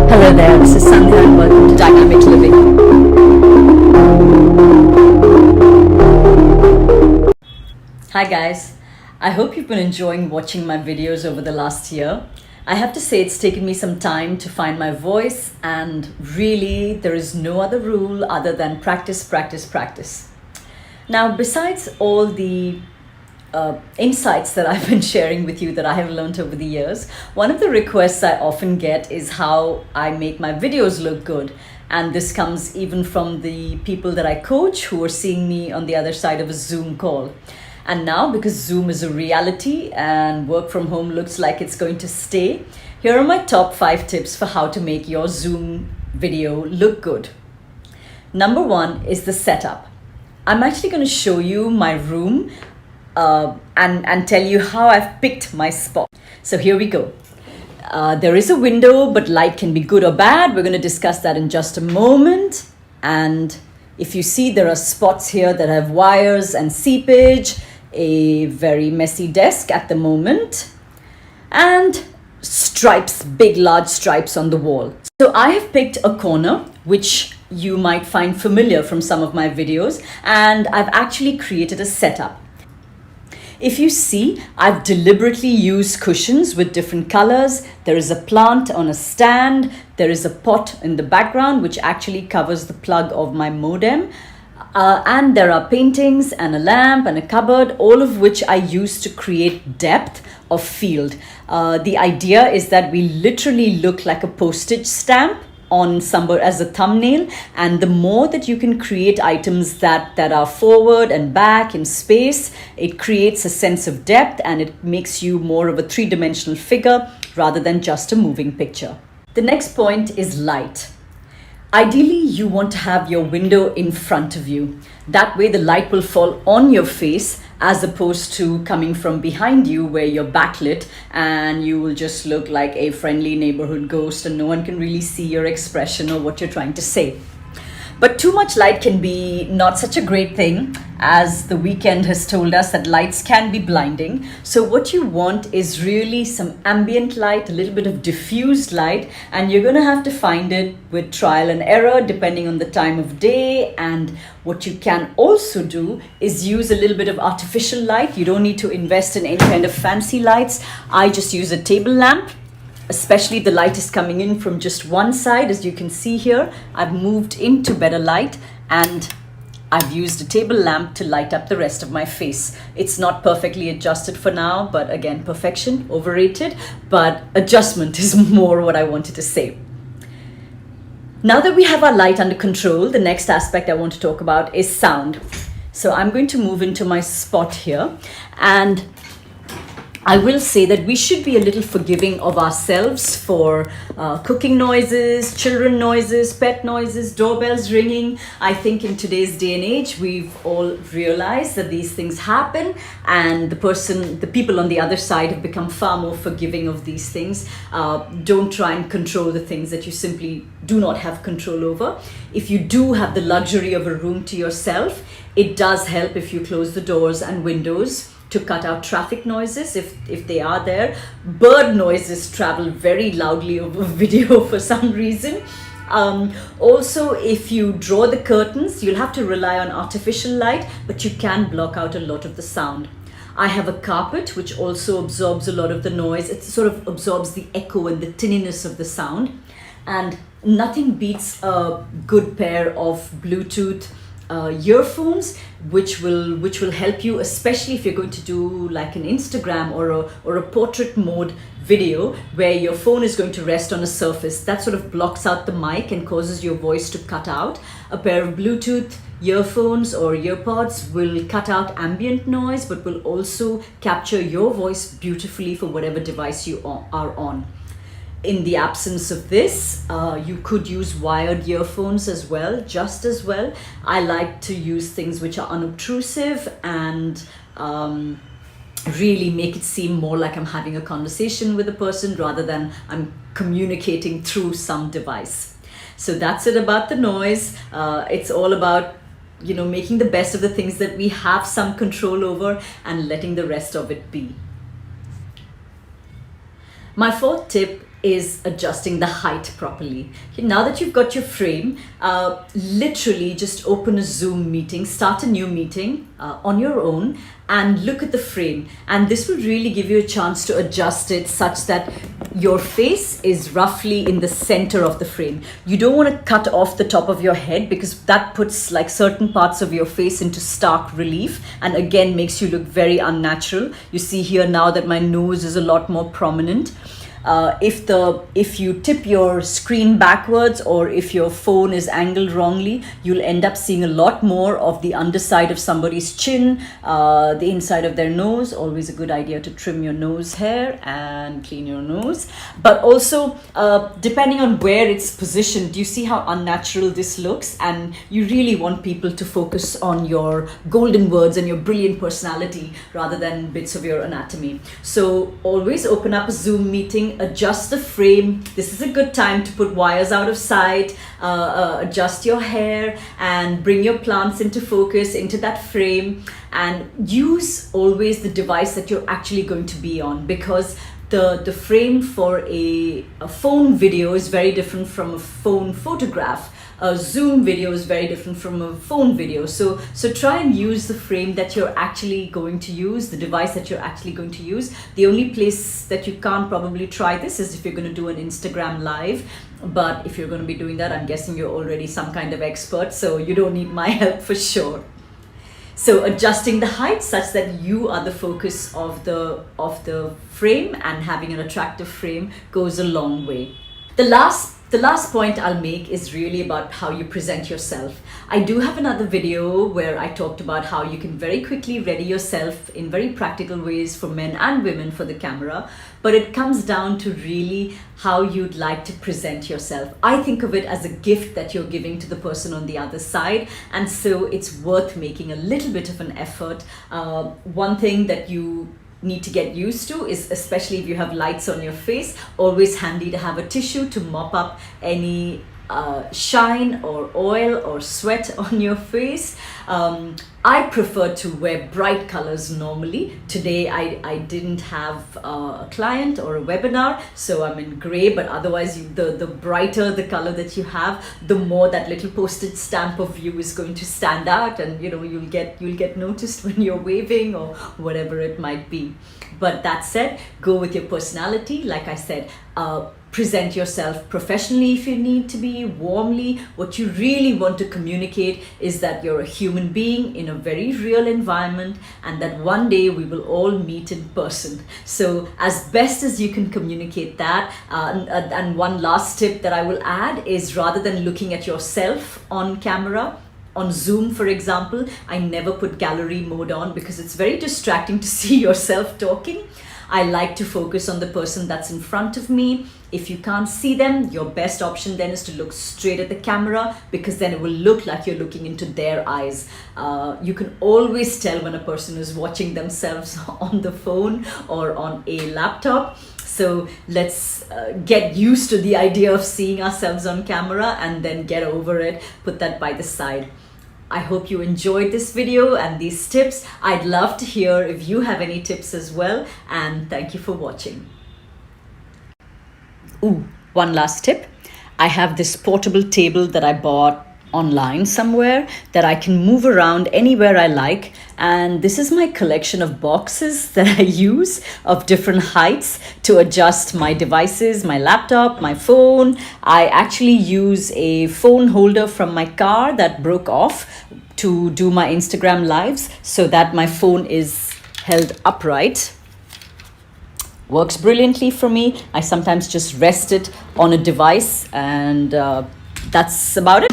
Hello there, this is Sandhya and welcome to Dynamic Living. Hi guys, I hope you've been enjoying watching my videos over the last year. I have to say it's taken me some time to find my voice, and really there is no other rule other than practice, practice, practice. Now, besides all the insights that I've been sharing with you that I have learned over the years, one of the requests I often get is how I make my videos look good. And this comes even from the people that I coach who are seeing me on the other side of a Zoom call. And now, because Zoom is a reality and work from home looks like it's going to stay, here are my top 5 tips for how to make your Zoom video look good. Number 1 is the setup. I'm actually going to show you my room and tell you how I've picked my spot. So here we go. There is a window, but light can be good or bad. We're going to discuss that in just a moment. And if you see, there are spots here that have wires and seepage, a very messy desk at the moment, and stripes, big large stripes on the wall. So I have picked a corner which you might find familiar from some of my videos, and I've actually created a setup. If you see, I've deliberately used cushions with different colors. There is a plant on a stand. There is a pot in the background which actually covers the plug of my modem. And there are paintings and a lamp and a cupboard, all of which I use to create depth of field. The idea is that we literally look like a postage stamp on somewhere as a thumbnail, and the more that you can create items that are forward and back in space, it creates a sense of depth and it makes you more of a three-dimensional figure rather than just a moving picture. The next point is light. Ideally, you want to have your window in front of you. That way the light will fall on your face as opposed to coming from behind you where you're backlit and you will just look like a friendly neighborhood ghost and no one can really see your expression or what you're trying to say. But too much light can be not such a great thing, as the weekend has told us that lights can be blinding. So what you want is really some ambient light, a little bit of diffused light, and you're going to have to find it with trial and error depending on the time of day. And what you can also do is use a little bit of artificial light. You don't need to invest in any kind of fancy lights. I just use a table lamp. Especially the light is coming in from just one side. As you can see here, I've moved into better light and I've used a table lamp to light up the rest of my face. It's not perfectly adjusted for now, but again, perfection, overrated, but adjustment is more what I wanted to say. Now that we have our light under control, the next aspect I want to talk about is sound. So I'm going to move into my spot here, and I will say that we should be a little forgiving of ourselves for cooking noises, children noises, pet noises, doorbells ringing. I think in today's day and age, we've all realized that these things happen, and the people on the other side have become far more forgiving of these things. Don't try and control the things that you simply do not have control over. If you do have the luxury of a room to yourself, it does help if you close the doors and windows to cut out traffic noises if they are there. Bird noises travel very loudly over video for some reason. Also, if you draw the curtains, you'll have to rely on artificial light, but you can block out a lot of the sound. I have a carpet which also absorbs a lot of the noise. It sort of absorbs the echo and the tinniness of the sound. And nothing beats a good pair of Bluetooth earphones which will help you, especially if you're going to do like an Instagram or a portrait mode video where your phone is going to rest on a surface that sort of blocks out the mic and causes your voice to cut out. A pair of Bluetooth earphones or earpods will cut out ambient noise but will also capture your voice beautifully for whatever device you are on. In the absence of this, you could use wired earphones as well, just as well. I like to use things which are unobtrusive and really make it seem more like I'm having a conversation with a person rather than I'm communicating through some device. So that's it about the noise. It's all about making the best of the things that we have some control over and letting the rest of it be. My fourth tip is adjusting the height properly. Now that you've got your frame, literally just open a Zoom meeting, start a new meeting on your own, and look at the frame. And this will really give you a chance to adjust it such that your face is roughly in the center of the frame. You don't want to cut off the top of your head, because that puts like certain parts of your face into stark relief and again makes you look very unnatural. You see here now that my nose is a lot more prominent. If you tip your screen backwards, or if your phone is angled wrongly, you'll end up seeing a lot more of the underside of somebody's chin, the inside of their nose. Always a good idea to trim your nose hair and clean your nose. But also, depending on where it's positioned, do you see how unnatural this looks? And you really want people to focus on your golden words and your brilliant personality rather than bits of your anatomy. So always open up a Zoom meeting, adjust the frame. This is a good time to put wires out of sight, adjust your hair, and bring your plants into focus into that frame. And use always the device that you're actually going to be on, because the frame for a phone video is very different from a phone photograph. A Zoom video is very different from a phone video. So try and use the frame that you're actually going to use, the device that you're actually going to use. The only place that you can't probably try this is if you're going to do an Instagram live. But if you're going to be doing that, I'm guessing you're already some kind of expert, so you don't need my help for sure. So adjusting the height such that you are the focus of the frame, and having an attractive frame goes a long way. The last point I'll make is really about how you present yourself. I do have another video where I talked about how you can very quickly ready yourself in very practical ways for men and women for the camera, but it comes down to really how you'd like to present yourself. I think of it as a gift that you're giving to the person on the other side, and so it's worth making a little bit of an effort. One thing that you need to get used to is, especially if you have lights on your face, always handy to have a tissue to mop up any shine or oil or sweat on your face. I prefer to wear bright colors normally. Today I didn't have a client or a webinar, so I'm in gray, but otherwise the brighter the color that you have, the more that little postage stamp of you is going to stand out, and you'll get noticed when you're waving or whatever it might be. But that said, go with your personality. Like I said, present yourself professionally if you need to be, warmly. What you really want to communicate is that you're a human being in a very real environment, and that one day we will all meet in person. So as best as you can communicate that. And one last tip that I will add is, rather than looking at yourself on camera, on Zoom, for example, I never put gallery mode on because it's very distracting to see yourself talking. I like to focus on the person that's in front of me. If you can't see them, your best option then is to look straight at the camera, because then it will look like you're looking into their eyes. You can always tell when a person is watching themselves on the phone or on a laptop. So let's get used to the idea of seeing ourselves on camera and then get over it, put that by the side. I hope you enjoyed this video and these tips. I'd love to hear if you have any tips as well, and thank you for watching. Ooh, one last tip. I have this portable table that I bought online somewhere that I can move around anywhere I like, and this is my collection of boxes that I use of different heights to adjust my devices, my laptop, my phone. I actually use a phone holder from my car that broke off to do my Instagram lives, so that my phone is held upright. Works brilliantly for me. I sometimes just rest it on a device, and that's about it.